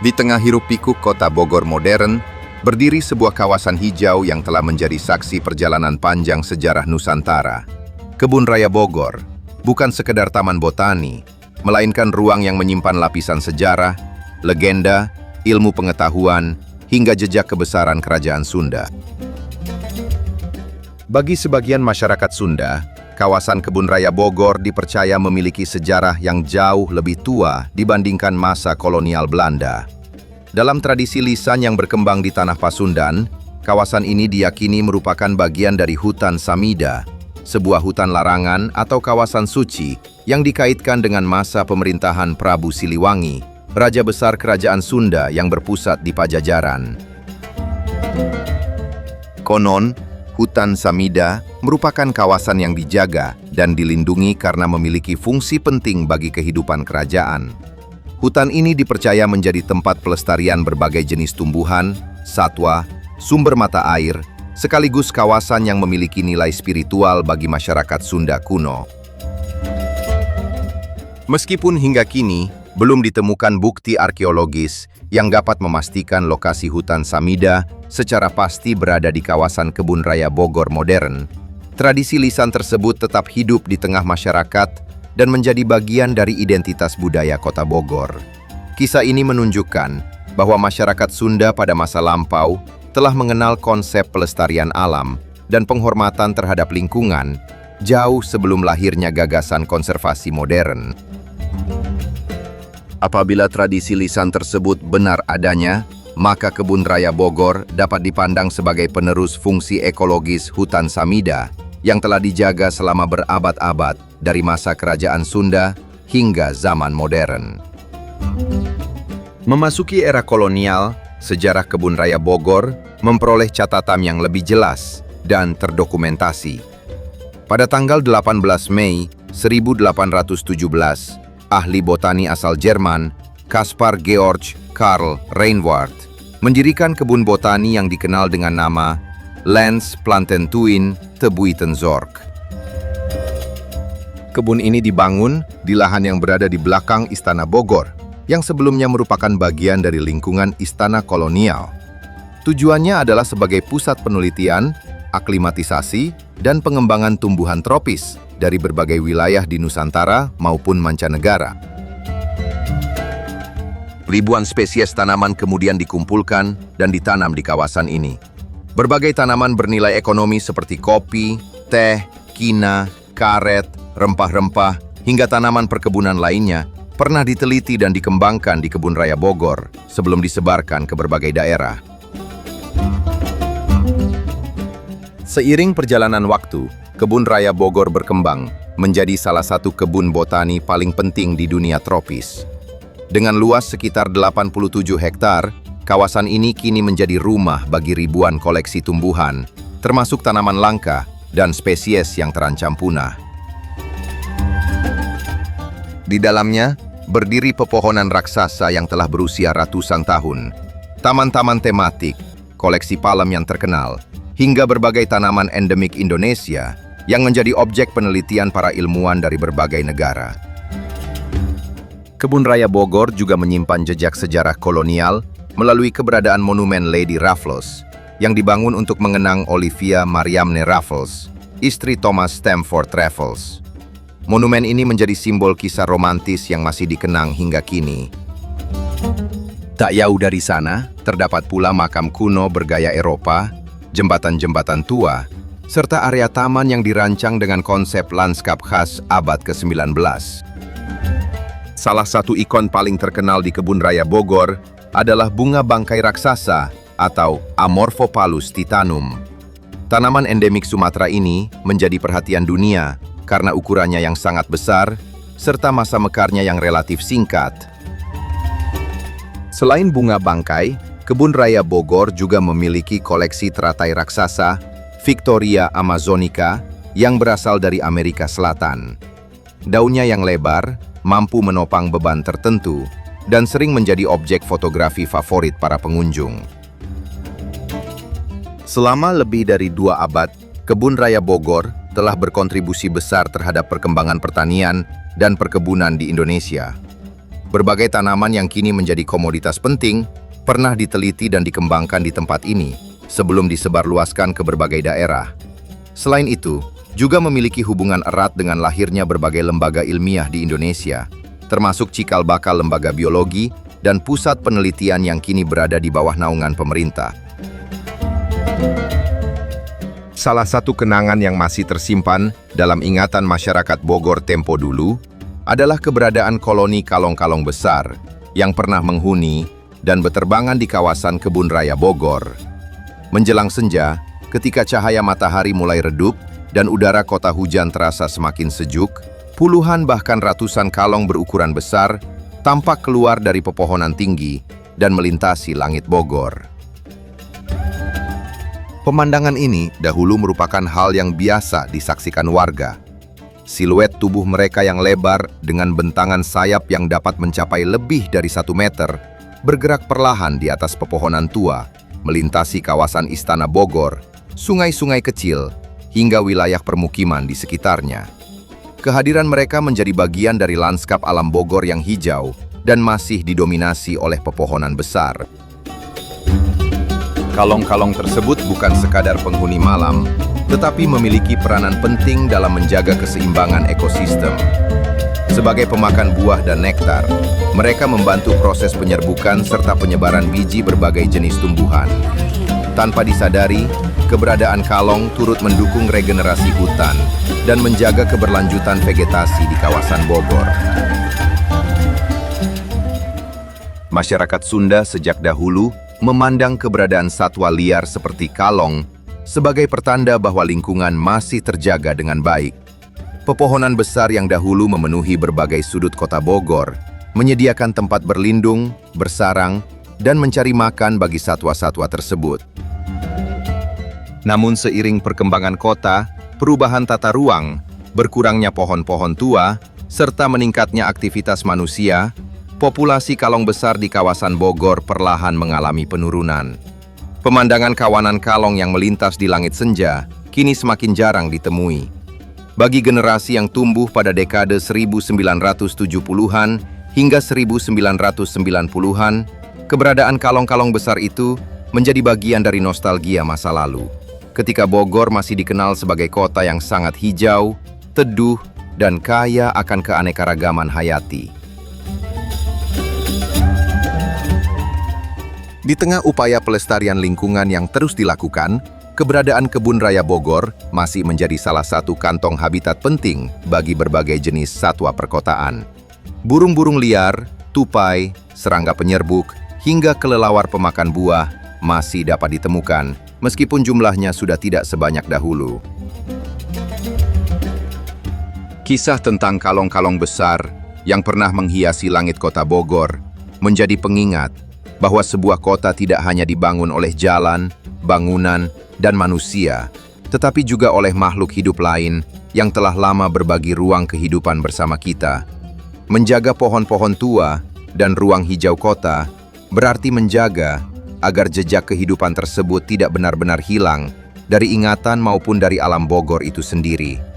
Di tengah hiruk-pikuk kota Bogor modern, berdiri sebuah kawasan hijau yang telah menjadi saksi perjalanan panjang sejarah Nusantara. Kebun Raya Bogor bukan sekedar taman botani, melainkan ruang yang menyimpan lapisan sejarah, legenda, ilmu pengetahuan, hingga jejak kebesaran kerajaan Sunda. Bagi sebagian masyarakat Sunda, kawasan Kebun Raya Bogor dipercaya memiliki sejarah yang jauh lebih tua dibandingkan masa kolonial Belanda. Dalam tradisi lisan yang berkembang di tanah Pasundan, kawasan ini diyakini merupakan bagian dari hutan Samida, sebuah hutan larangan atau kawasan suci yang dikaitkan dengan masa pemerintahan Prabu Siliwangi, Raja Besar Kerajaan Sunda yang berpusat di Pajajaran. Konon, hutan Samida merupakan kawasan yang dijaga dan dilindungi karena memiliki fungsi penting bagi kehidupan kerajaan. Hutan ini dipercaya menjadi tempat pelestarian berbagai jenis tumbuhan, satwa, sumber mata air, sekaligus kawasan yang memiliki nilai spiritual bagi masyarakat Sunda kuno. Meskipun hingga kini belum ditemukan bukti arkeologis yang dapat memastikan lokasi hutan Samida secara pasti berada di kawasan Kebun Raya Bogor modern, tradisi lisan tersebut tetap hidup di tengah masyarakat dan menjadi bagian dari identitas budaya kota Bogor. Kisah ini menunjukkan bahwa masyarakat Sunda pada masa lampau telah mengenal konsep pelestarian alam dan penghormatan terhadap lingkungan jauh sebelum lahirnya gagasan konservasi modern. Apabila tradisi lisan tersebut benar adanya, maka Kebun Raya Bogor dapat dipandang sebagai penerus fungsi ekologis hutan Samida yang telah dijaga selama berabad-abad dari masa kerajaan Sunda hingga zaman modern. Memasuki era kolonial, sejarah Kebun Raya Bogor memperoleh catatan yang lebih jelas dan terdokumentasi. Pada tanggal 18 Mei 1817, ahli botani asal Jerman, Caspar Georg Karl Reinwart, mendirikan kebun botani yang dikenal dengan nama Landsplantentuin te Buitenzorg. Kebun ini dibangun di lahan yang berada di belakang Istana Bogor, yang sebelumnya merupakan bagian dari lingkungan istana kolonial. Tujuannya adalah sebagai pusat penelitian, aklimatisasi, dan pengembangan tumbuhan tropis dari berbagai wilayah di Nusantara maupun mancanegara. Ribuan spesies tanaman kemudian dikumpulkan dan ditanam di kawasan ini. Berbagai tanaman bernilai ekonomi seperti kopi, teh, kina, karet, rempah-rempah, hingga tanaman perkebunan lainnya pernah diteliti dan dikembangkan di Kebun Raya Bogor sebelum disebarkan ke berbagai daerah. Seiring perjalanan waktu, Kebun Raya Bogor berkembang menjadi salah satu kebun botani paling penting di dunia tropis. Dengan luas sekitar 87 hektar, kawasan ini kini menjadi rumah bagi ribuan koleksi tumbuhan, termasuk tanaman langka dan spesies yang terancam punah. Di dalamnya, berdiri pepohonan raksasa yang telah berusia ratusan tahun, taman-taman tematik, koleksi palem yang terkenal, hingga berbagai tanaman endemik Indonesia yang menjadi objek penelitian para ilmuwan dari berbagai negara. Kebun Raya Bogor juga menyimpan jejak sejarah kolonial melalui keberadaan monumen Lady Raffles yang dibangun untuk mengenang Olivia Mariamne Raffles, istri Thomas Stamford Raffles. Monumen ini menjadi simbol kisah romantis yang masih dikenang hingga kini. Tak jauh dari sana, terdapat pula makam kuno bergaya Eropa, jembatan-jembatan tua, serta area taman yang dirancang dengan konsep lanskap khas abad ke-19. Salah satu ikon paling terkenal di Kebun Raya Bogor adalah bunga bangkai raksasa atau Amorphopalus titanum. Tanaman endemik Sumatera ini menjadi perhatian dunia karena ukurannya yang sangat besar serta masa mekarnya yang relatif singkat. Selain bunga bangkai, Kebun Raya Bogor juga memiliki koleksi teratai raksasa Victoria amazonica yang berasal dari Amerika Selatan. Daunnya yang lebar mampu menopang beban tertentu dan sering menjadi objek fotografi favorit para pengunjung. Selama lebih dari 2 abad, Kebun Raya Bogor telah berkontribusi besar terhadap perkembangan pertanian dan perkebunan di Indonesia. Berbagai tanaman yang kini menjadi komoditas penting pernah diteliti dan dikembangkan di tempat ini sebelum disebarluaskan ke berbagai daerah. Selain itu, juga memiliki hubungan erat dengan lahirnya berbagai lembaga ilmiah di Indonesia, termasuk cikal bakal lembaga biologi dan pusat penelitian yang kini berada di bawah naungan pemerintah. Salah satu kenangan yang masih tersimpan dalam ingatan masyarakat Bogor tempo dulu adalah keberadaan koloni kalong-kalong besar yang pernah menghuni dan beterbangan di kawasan Kebun Raya Bogor. Menjelang senja, ketika cahaya matahari mulai redup dan udara kota hujan terasa semakin sejuk, puluhan bahkan ratusan kalong berukuran besar tampak keluar dari pepohonan tinggi dan melintasi langit Bogor. Pemandangan ini dahulu merupakan hal yang biasa disaksikan warga. Siluet tubuh mereka yang lebar dengan bentangan sayap yang dapat mencapai lebih dari 1 meter bergerak perlahan di atas pepohonan tua, melintasi kawasan Istana Bogor, sungai-sungai kecil, hingga wilayah permukiman di sekitarnya. Kehadiran mereka menjadi bagian dari lanskap alam Bogor yang hijau dan masih didominasi oleh pepohonan besar. Kalong-kalong tersebut bukan sekadar penghuni malam, tetapi memiliki peranan penting dalam menjaga keseimbangan ekosistem. Sebagai pemakan buah dan nektar, mereka membantu proses penyerbukan serta penyebaran biji berbagai jenis tumbuhan. Tanpa disadari, keberadaan kalong turut mendukung regenerasi hutan dan menjaga keberlanjutan vegetasi di kawasan Bogor. Masyarakat Sunda sejak dahulu memandang keberadaan satwa liar seperti kalong sebagai pertanda bahwa lingkungan masih terjaga dengan baik. Pepohonan besar yang dahulu memenuhi berbagai sudut kota Bogor menyediakan tempat berlindung, bersarang, dan mencari makan bagi satwa-satwa tersebut. Namun seiring perkembangan kota, perubahan tata ruang, berkurangnya pohon-pohon tua, serta meningkatnya aktivitas manusia, populasi kalong besar di kawasan Bogor perlahan mengalami penurunan. Pemandangan kawanan kalong yang melintas di langit senja kini semakin jarang ditemui. Bagi generasi yang tumbuh pada dekade 1970-an hingga 1990-an, keberadaan kalong-kalong besar itu menjadi bagian dari nostalgia masa lalu, ketika Bogor masih dikenal sebagai kota yang sangat hijau, teduh, dan kaya akan keanekaragaman hayati. Di tengah upaya pelestarian lingkungan yang terus dilakukan, keberadaan Kebun Raya Bogor masih menjadi salah satu kantong habitat penting bagi berbagai jenis satwa perkotaan. Burung-burung liar, tupai, serangga penyerbuk, hingga kelelawar pemakan buah masih dapat ditemukan, meskipun jumlahnya sudah tidak sebanyak dahulu. Kisah tentang kalong-kalong besar yang pernah menghiasi langit kota Bogor menjadi pengingat bahwa sebuah kota tidak hanya dibangun oleh jalan, bangunan, dan manusia, tetapi juga oleh makhluk hidup lain yang telah lama berbagi ruang kehidupan bersama kita. Menjaga pohon-pohon tua dan ruang hijau kota berarti menjaga agar jejak kehidupan tersebut tidak benar-benar hilang dari ingatan maupun dari alam Bogor itu sendiri.